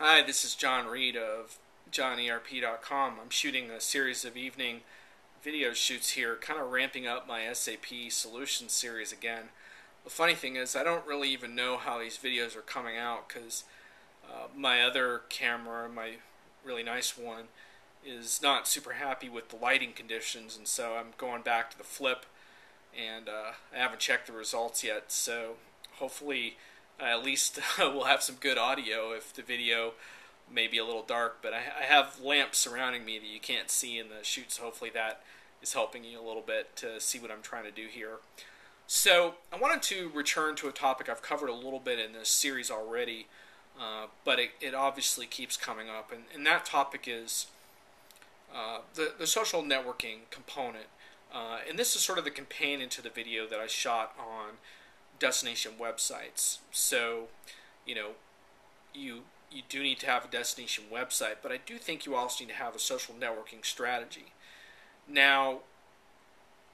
Hi, this is John Reed of JohnERP.com. I'm shooting a series of evening video shoots here, kind of ramping up my SAP Solutions series again. The funny thing is, I don't really even know how these videos are coming out because my other camera, my really nice one, is not super happy with the lighting conditions, and so I'm going back to the flip, and I haven't checked the results yet, so hopefully at least we'll have some good audio if the video may be a little dark, but I have lamps surrounding me that you can't see in the shoot, so hopefully that is helping you a little bit to see what I'm trying to do here. So I wanted to return to a topic I've covered a little bit in this series already, but it obviously keeps coming up, and that topic is the social networking component. And this is sort of the companion to the video that I shot on destination websites. So, you do need to have a destination website, but I do think you also need to have a social networking strategy. Now,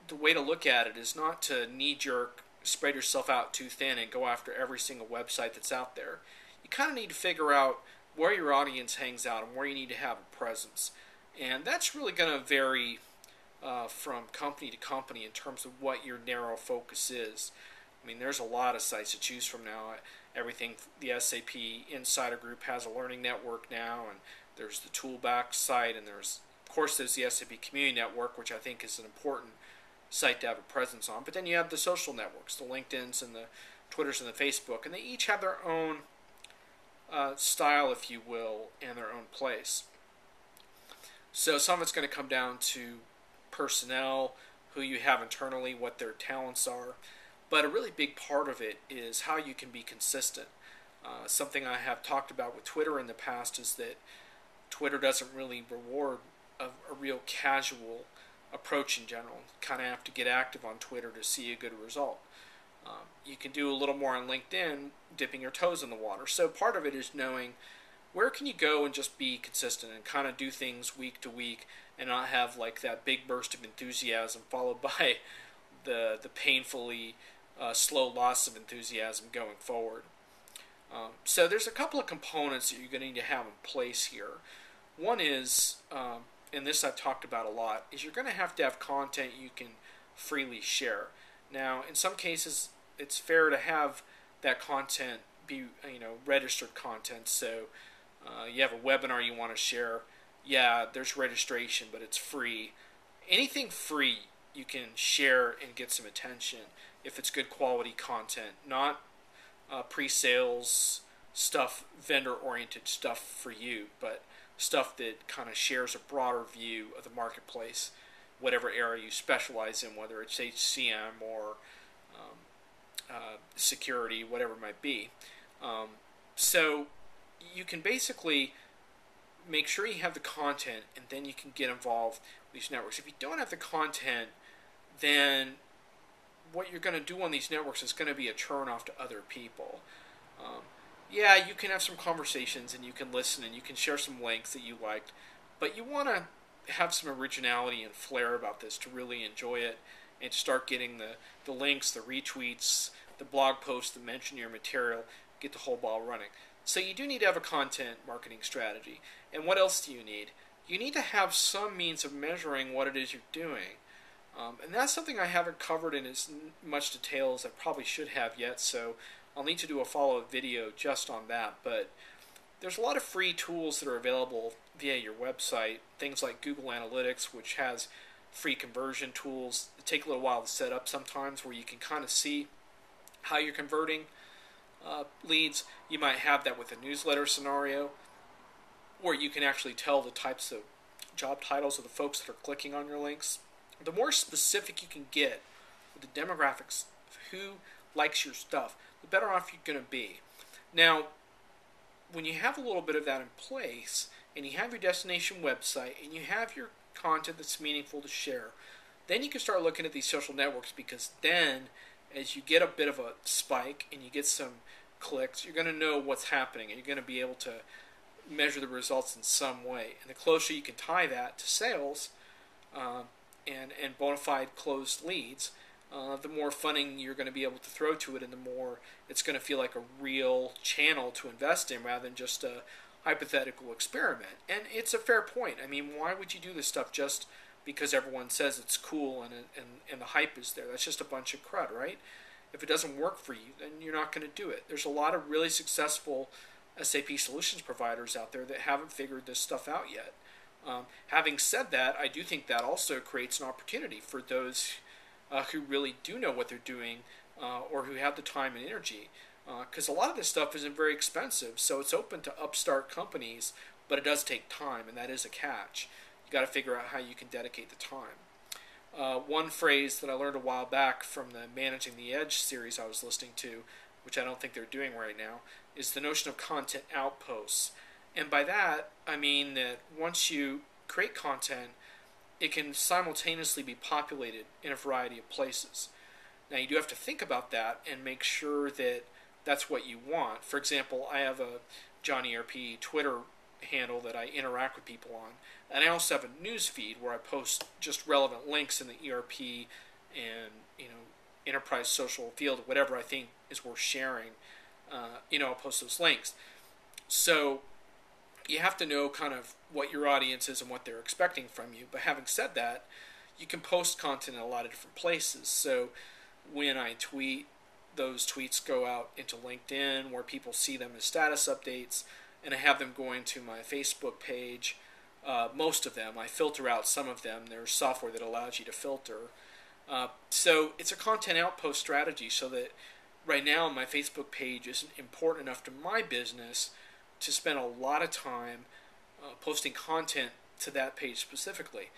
the way to look at it is not to knee-jerk, spread yourself out too thin and go after every single website that's out there. You kind of need to figure out where your audience hangs out and where you need to have a presence. And that's really going to vary from company to company in terms of what your narrow focus is. I mean, there's a lot of sites to choose from now. Everything, the SAP Insider Group has a learning network now, and there's the Toolback site, and of course, there's the SAP Community Network, which I think is an important site to have a presence on. But then you have the social networks, the LinkedIns and the Twitters and the Facebook, and they each have their own style, if you will, and their own place. So some of it's going to come down to personnel, who you have internally, what their talents are. But a really big part of it is how you can be consistent. Something I have talked about with Twitter in the past is that Twitter doesn't really reward a real casual approach in general. You kind of have to get active on Twitter to see a good result. You can do a little more on LinkedIn, dipping your toes in the water. So part of it is knowing where can you go and just be consistent and kind of do things week to week and not have like that big burst of enthusiasm followed by the painfully slow loss of enthusiasm going forward. So there's a couple of components that you're going to need to have in place here. One is, and this I've talked about a lot, is you're going to have content you can freely share. Now, in some cases, it's fair to have that content be, registered content. So you have a webinar you want to share. Yeah, there's registration, but it's free. Anything free you can share and get some attention if it's good quality content, not pre-sales stuff, vendor-oriented stuff for you, but stuff that kind of shares a broader view of the marketplace, whatever area you specialize in, whether it's HCM or security, whatever it might be. So you can basically make sure you have the content, and then you can get involved with these networks. If you don't have the content, then what you're going to do on these networks is going to be a turn off to other people. Yeah, you can have some conversations and you can listen and you can share some links that you liked, but you want to have some originality and flair about this to really enjoy it and to start getting the links, the retweets, the blog posts that mention your material, get the whole ball running. So you do need to have a content marketing strategy. And what else do you need? You need to have some means of measuring what it is you're doing. And that's something I haven't covered in as much detail as I probably should have yet, so I'll need to do a follow-up video just on that. But there's a lot of free tools that are available via your website, things like Google Analytics, which has free conversion tools. They take a little while to set up sometimes, where you can kind of see how you're converting leads. You might have that with a newsletter scenario, where you can actually tell the types of job titles of the folks that are clicking on your links. The more specific you can get with the demographics of who likes your stuff, the better off you're going to be. Now, when you have a little bit of that in place, and you have your destination website, and you have your content that's meaningful to share, then you can start looking at these social networks, because then, as you get a bit of a spike and you get some clicks, you're going to know what's happening, and you're going to be able to measure the results in some way. And the closer you can tie that to sales, and bona fide closed leads, the more funding you're going to be able to throw to it, and the more it's going to feel like a real channel to invest in rather than just a hypothetical experiment. And it's a fair point. I mean, why would you do this stuff just because everyone says it's cool and the hype is there? That's just a bunch of crud, right? If it doesn't work for you, then you're not going to do it. There's a lot of really successful SAP solutions providers out there that haven't figured this stuff out yet. Having said that, I do think that also creates an opportunity for those who really do know what they're doing or who have the time and energy. Because a lot of this stuff isn't very expensive, so it's open to upstart companies, but it does take time, and that is a catch. You got to figure out how you can dedicate the time. One phrase that I learned a while back from the Managing the Edge series I was listening to, which I don't think they're doing right now, is the notion of content outposts. And by that, I mean that once you create content, it can simultaneously be populated in a variety of places. Now, you do have to think about that and make sure that that's what you want. For example, I have a Johnny ERP Twitter handle that I interact with people on. And I also have a news feed where I post just relevant links in the ERP and enterprise social field, whatever I think is worth sharing. I'll post those links. So you have to know kind of what your audience is and what they're expecting from you. But having said that, you can post content in a lot of different places. So when I tweet, those tweets go out into LinkedIn where people see them as status updates, and I have them going to my Facebook page. Most of them. I filter out some of them. There's software that allows you to filter. So it's a content outpost strategy so that right now my Facebook page isn't important enough to my business to spend a lot of time posting content to that page specifically.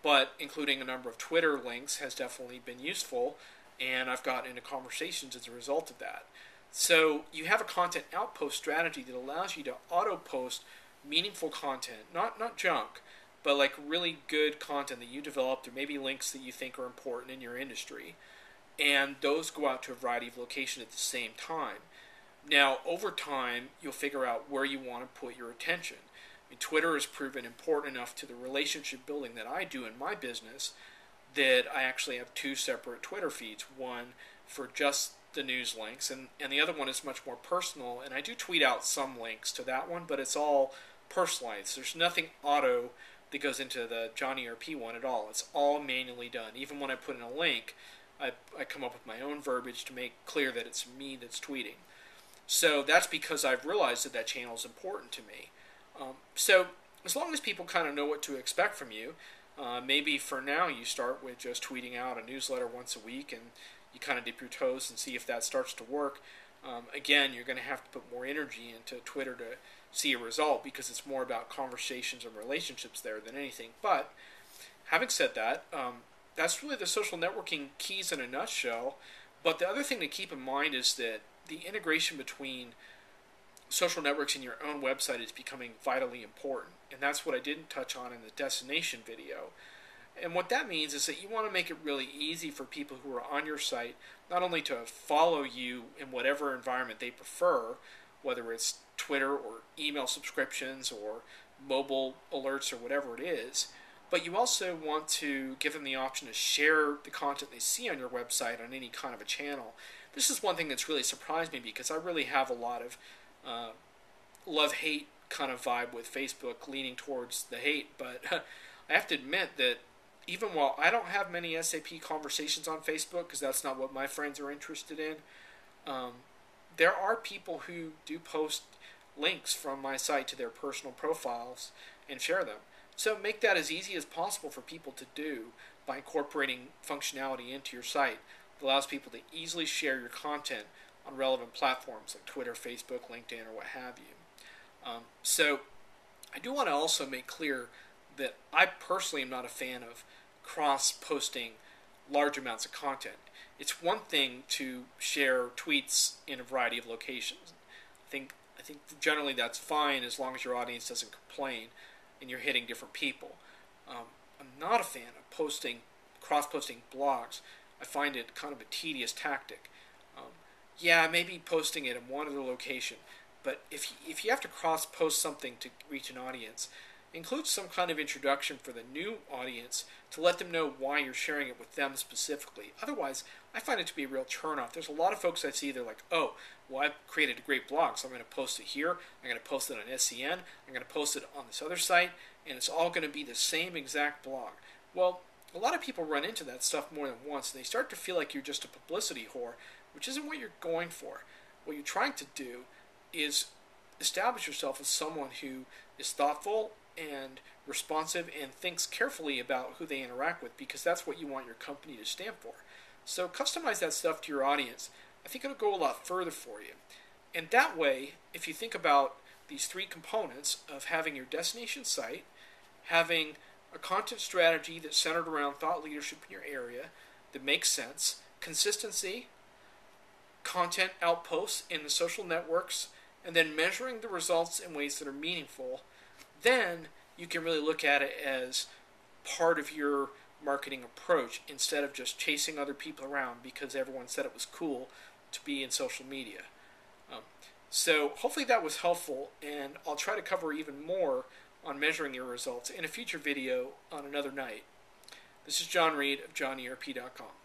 But including a number of Twitter links has definitely been useful, and I've gotten into conversations as a result of that. So you have a content outpost strategy that allows you to auto-post meaningful content, not junk, but like really good content that you developed, or maybe links that you think are important in your industry. And those go out to a variety of locations at the same time. Now, over time, you'll figure out where you want to put your attention. I mean, Twitter has proven important enough to the relationship building that I do in my business that I actually have two separate Twitter feeds, one for just the news links, and the other one is much more personal, and I do tweet out some links to that one, but it's all personalized. There's nothing auto that goes into the Johnny ERP one at all. It's all manually done. Even when I put in a link, I come up with my own verbiage to make clear that it's me that's tweeting. So that's because I've realized that channel is important to me. So as long as people kind of know what to expect from you, maybe for now you start with just tweeting out a newsletter once a week, and you kind of dip your toes and see if that starts to work. Again, you're going to have to put more energy into Twitter to see a result because it's more about conversations and relationships there than anything. But having said that, that's really the social networking keys in a nutshell. But the other thing to keep in mind is that the integration between social networks and your own website is becoming vitally important. And that's what I didn't touch on in the destination video. And what that means is that you want to make it really easy for people who are on your site not only to follow you in whatever environment they prefer, whether it's Twitter or email subscriptions or mobile alerts or whatever it is, but you also want to give them the option to share the content they see on your website on any kind of a channel. This is one thing that's really surprised me because I really have a lot of love-hate kind of vibe with Facebook, leaning towards the hate, but I have to admit that even while I don't have many SAP conversations on Facebook, because that's not what my friends are interested in, there are people who do post links from my site to their personal profiles and share them. So make that as easy as possible for people to do by incorporating functionality into your site that allows people to easily share your content on relevant platforms like Twitter, Facebook, LinkedIn, or what have you. So I do want to also make clear that I personally am not a fan of cross-posting large amounts of content. It's one thing to share tweets in a variety of locations. I think generally that's fine as long as your audience doesn't complain and you're hitting different people. I'm not a fan of cross-posting blogs. I find it kind of a tedious tactic. Yeah, maybe posting it in one other location, but if you have to cross-post something to reach an audience, include some kind of introduction for the new audience to let them know why you're sharing it with them specifically. Otherwise, I find it to be a real turnoff. There's a lot of folks I see, they're like, oh, well, I've created a great blog, so I'm going to post it here, I'm going to post it on SEN, I'm going to post it on this other site, and it's all going to be the same exact blog. Well, a lot of people run into that stuff more than once, and they start to feel like you're just a publicity whore, which isn't what you're going for. What you're trying to do is establish yourself as someone who is thoughtful and responsive and thinks carefully about who they interact with, because that's what you want your company to stand for. So customize that stuff to your audience. I think it'll go a lot further for you. And that way, if you think about these three components of having your destination site, having a content strategy that's centered around thought leadership in your area that makes sense, consistency, content outposts in the social networks, and then measuring the results in ways that are meaningful, then you can really look at it as part of your marketing approach instead of just chasing other people around because everyone said it was cool to be in social media. So hopefully that was helpful, and I'll try to cover even more on measuring your results in a future video on another night. This is John Reed of JohnERP.com.